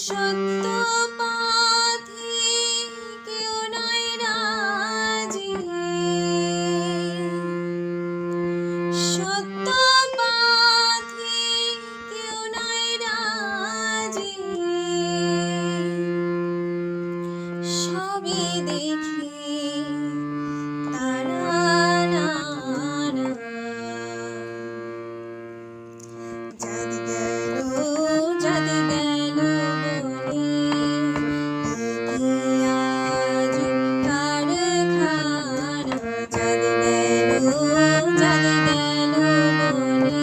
সত্য পথে কেউ নয় রাজি, সত্য পথে কেউ নয় রাজি, সবই দেখি তারা না না। যাদ গেল যাদ গেল বলে কি আজ কারখানা, যাদ গেল বলে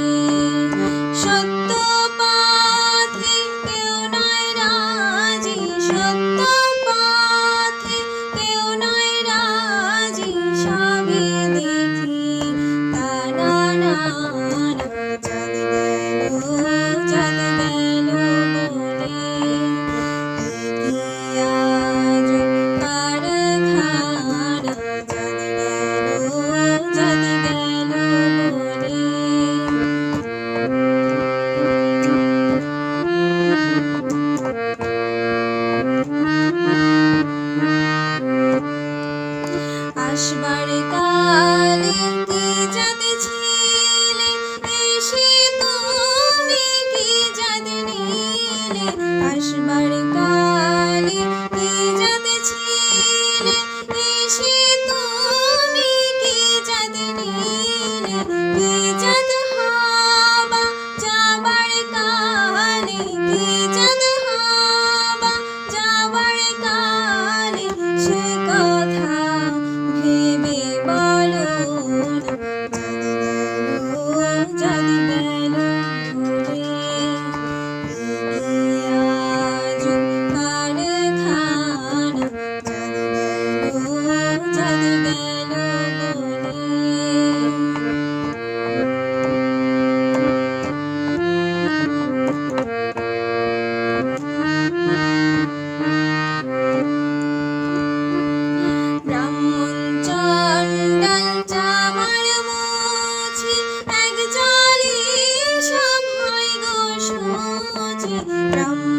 সত্য পথে কেউ নয় রাজি, সত্য পথে কেউ নয় রাজি, সবই দেখি তারা না না। যাদ গেল বলে কি আজ কারখানা, যাদ গেল বলে। আসবার কালে কি যাদ ছিলে, এসে তুমি কি যাদ নিলে, আসবার কালে কি যাদ ছিলে, এসে তুমি কি যাদ নিলে, কি যাদ হবা যাবার কালে, কি যাদ হবা যাবার কালে, সে কথা ভেবে বলো না। যাদ গেল বলে কি আজ কারখানা, যাদ গেল বলে। ব্রাহ্মণ চণ্ডাল চামার মুছি, এক জলে সব হয় গো শুচি, ব্রাহ্মণ